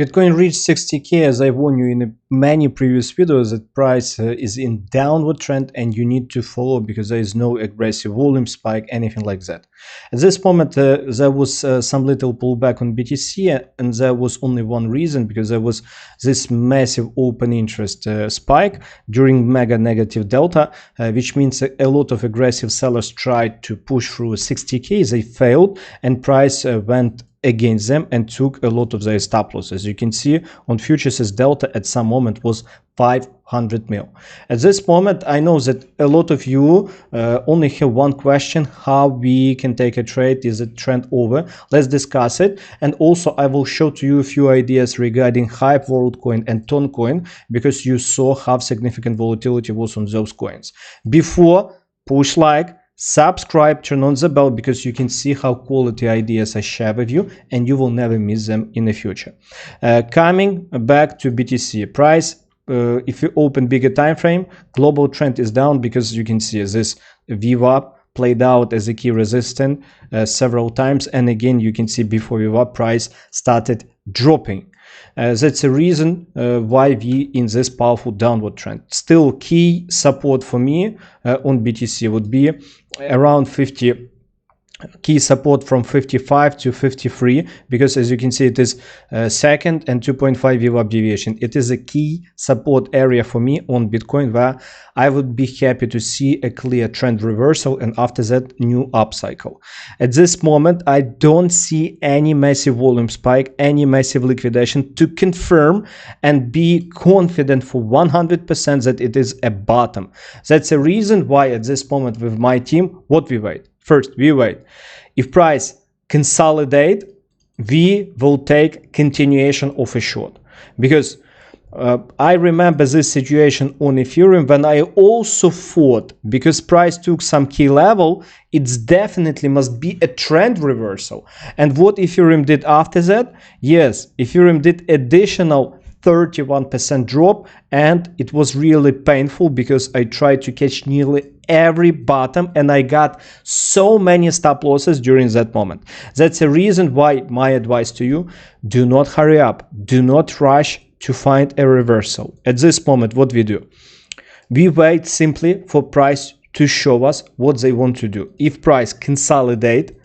Bitcoin reached 60k, as I warned you in many previous videos, that price is in downward trend and you need to follow, because there is no aggressive volume spike, anything like that. At this moment, there was some little pullback on BTC, and there was only one reason, because there was this massive open interest spike during mega negative delta, which means a lot of aggressive sellers tried to push through 60k, they failed, and price went against them and took a lot of their stop losses. You can see on futures as delta at some moment was 500 mil. At this moment, I know that a lot of you only have one question: how we can take a trade. Is it trend over? Let's discuss it. And also I will show to you a few ideas regarding Hype, Worldcoin and Toncoin, because you saw how significant volatility was on those coins. Before, push like, subscribe, turn on the bell, because you can see how quality ideas I share with you and you will never miss them in the future. Coming back to BTC price, if you open bigger time frame, global trend is down, because you can see this VWAP played out as a key resistance several times, and again you can see before VWAP price started dropping. That's a reason why we in this powerful downward trend. Still, key support for me on BTC would be around 50. Key support from 55 to 53, because as you can see it is second and 2.5 VWAP deviation. It is a key support area for me on Bitcoin, where I would be happy to see a clear trend reversal and after that new upcycle. At this moment I don't see any massive volume spike, any massive liquidation to confirm and be confident for 100% that it is a bottom. That's a reason why at this moment with my team, what we wait. First, we wait. If price consolidate, we will take continuation of a short, because I remember this situation on Ethereum when I also thought, because price took some key level, it's definitely must be a trend reversal. And what Ethereum did after that? Yes, Ethereum did additional 31% drop, and it was really painful because I tried to catch nearly every bottom and I got so many stop losses during that moment. That's a reason why my advice to you: do not hurry up, do not rush to find a reversal. At this moment, what we do? We wait simply for price to show us what they want to do. If price consolidate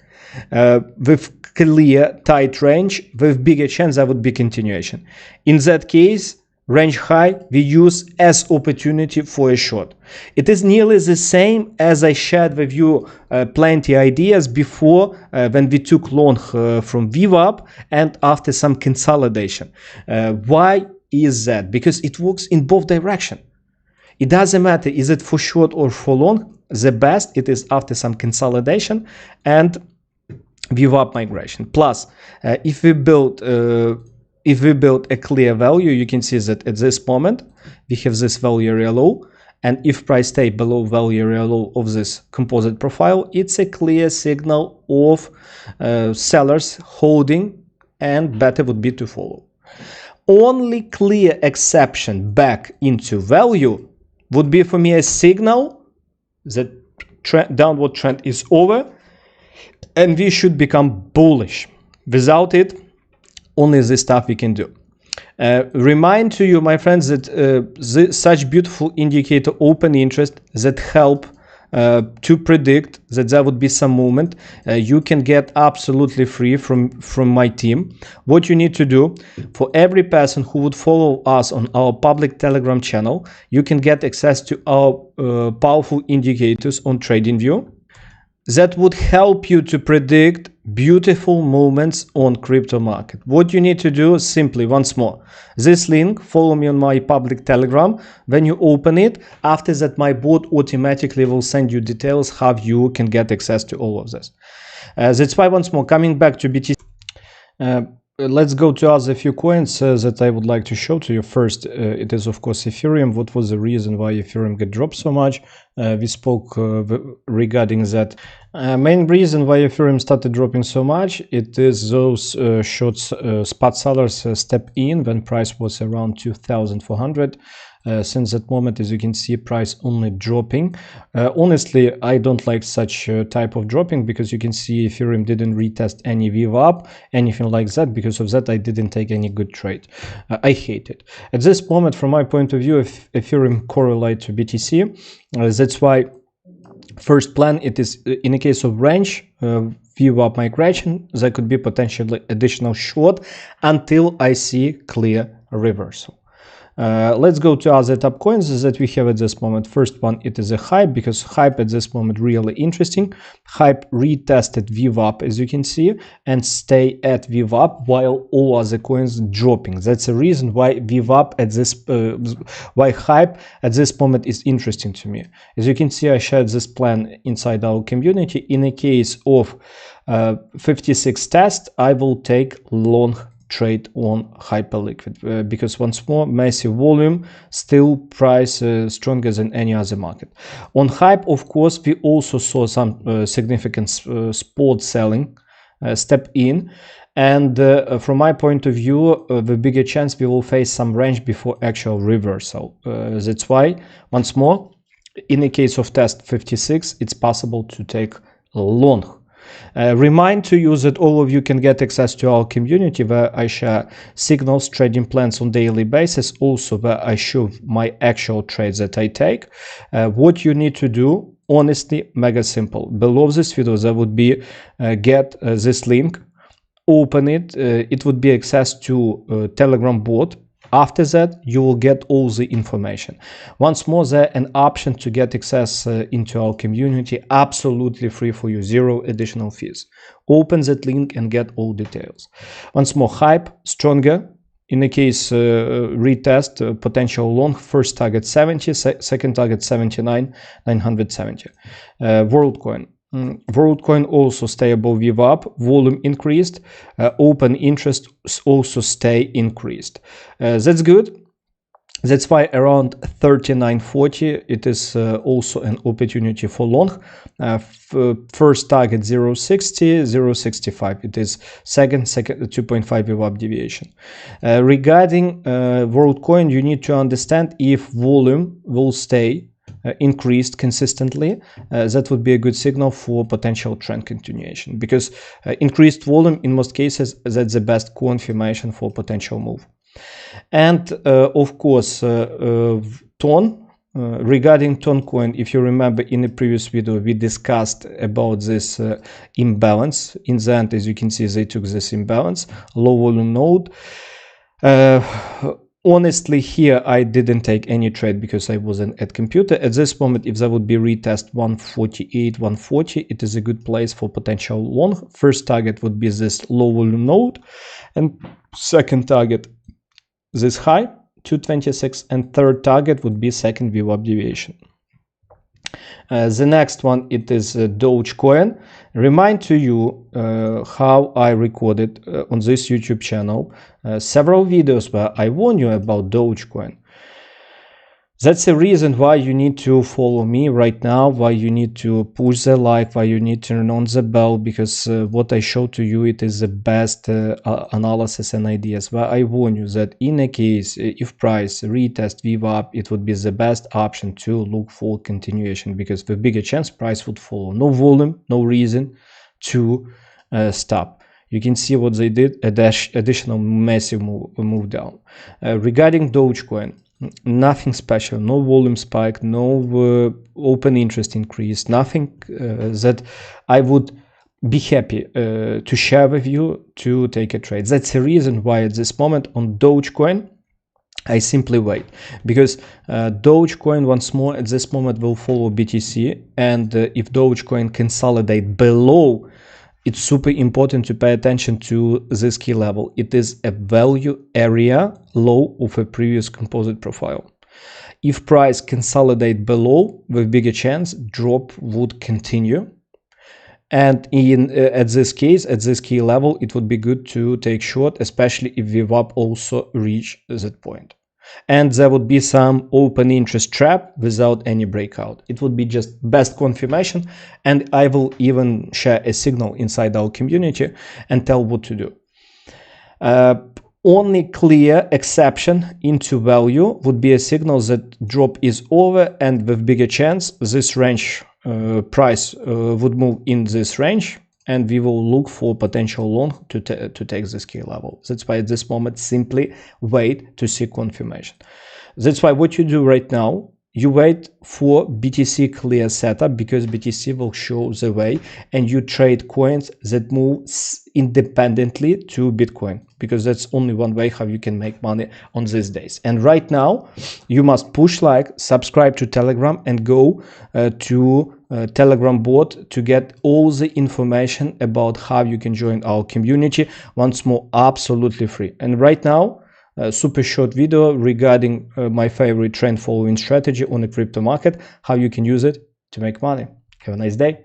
with clear tight range, with bigger chance there would be continuation. In that case, range high we use as opportunity for a short. It is nearly the same as I shared with you plenty ideas before when we took long from VWAP and after some consolidation. Why is that? Because it works in both directions. It doesn't matter is it for short or for long. The best it is after some consolidation and VWAP migration. Plus, if we build a clear value, you can see that at this moment we have this value area low, and if price stay below value area low of this composite profile, it's a clear signal of sellers holding, and better would be to follow. Only clear exception back into value would be for me a signal that downward trend is over and we should become bullish. Without it, only this stuff we can do. Remind to you, my friends, that such beautiful indicator open interest that help to predict that there would be some movement, you can get absolutely free from my team. What you need to do, for every person who would follow us on our public Telegram channel, you can get access to our powerful indicators on TradingView that would help you to predict beautiful movements on crypto market. What you need to do is simply, once more, this link, follow me on my public Telegram. When you open it, after that my bot automatically will send you details how you can get access to all of this. That's why, once more, coming back to BTC, let's go to other few coins that I would like to show to you. First, it is of course Ethereum. What was the reason why Ethereum got dropped so much? We spoke regarding that. Main reason why Ethereum started dropping so much, it is those short spot sellers step in when price was around 2,400. Since that moment, as you can see, price only dropping. Honestly, I don't like such type of dropping, because you can see Ethereum didn't retest any VWAP, anything like that. Because of that, I didn't take any good trade. I hate it. At this moment, from my point of view, if Ethereum correlate to BTC, that's why first plan, it is in a case of range VWAP migration, there could be potentially additional short until I see clear reversal. Let's go to other top coins that we have at this moment. First one, it is a Hype, because Hype at this moment really interesting. Hype retested VWAP, as you can see, and stay at VWAP while all other coins dropping. That's the reason why VWAP at this, why Hype at this moment is interesting to me. As you can see, I shared this plan inside our community. In a case of 56 test, I will take long trade on Hyperliquid, because once more, massive volume, still price stronger than any other market. On Hype, of course, we also saw some significant spot selling step in, and from my point of view, the bigger chance we will face some range before actual reversal. That's why, once more, in the case of test 56, it's possible to take long. Remind to you that all of you can get access to our community, where I share signals, trading plans on daily basis, also where I show my actual trades that I take. What you need to do, honestly, mega simple. Below this video there would be get this link, open it, it would be access to Telegram bot. After that, you will get all the information. Once more, there an option to get access into our community, absolutely free for you, zero additional fees. Open that link and get all details. Once more, Hype, stronger. In the case retest, potential long, first target 70, second target 79, 970. Worldcoin. Worldcoin also stay above VWAP, volume increased, open interest also stay increased. That's good. That's why around 39.40 it is also an opportunity for long. First target 0.60, 0.65. It is second 2.5 VWAP deviation. Regarding Worldcoin, you need to understand if volume will stay increased consistently, that would be a good signal for potential trend continuation, because increased volume in most cases, that's the best confirmation for potential move. And of course, regarding Toncoin, if you remember in the previous video, we discussed about this imbalance. In the end, as you can see, they took this imbalance, low volume node. Honestly, here I didn't take any trade because I wasn't at computer. At this moment, if there would be retest 148, 140, it is a good place for potential long. First target would be this low volume node, and second target this high 226, and third target would be second VWAP deviation. The next one, it is Dogecoin. Remind to you how I recorded on this YouTube channel several videos where I warn you about Dogecoin. That's the reason why you need to follow me right now, why you need to push the like, why you need to turn on the bell, because what I show to you, it is the best analysis and ideas. Why I warn you that in a case, if price retest VWAP, it would be the best option to look for continuation, because the bigger chance price would follow. No volume, no reason to stop. You can see what they did, additional massive move down. Regarding Dogecoin, nothing special, no volume spike, no open interest increase, nothing that I would be happy to share with you to take a trade. That's the reason why at this moment on Dogecoin, I simply wait, because Dogecoin once more at this moment will follow BTC, and if Dogecoin consolidate below, it's super important to pay attention to this key level. It is a value area low of a previous composite profile. If price consolidate below, with bigger chance drop would continue. And in at this case, at this key level, it would be good to take short, especially if VWAP also reach that point. And there would be some open interest trap without any breakout. It would be just best confirmation, and I will even share a signal inside our community and tell what to do. only clear exception into value would be a signal that drop is over, and with bigger chance this range price would move in this range, and we will look for potential long to take this key level. That's why at this moment simply wait to see confirmation. That's why what you do right now, you wait for BTC clear setup, because BTC will show the way, and you trade coins that move independently to Bitcoin, because that's only one way how you can make money on these days. And right now you must push like, subscribe to Telegram, and go to Telegram bot to get all the information about how you can join our community. Once more, absolutely free. And right now, a super short video regarding my favorite trend following strategy on the crypto market, how you can use it to make money. Have a nice day.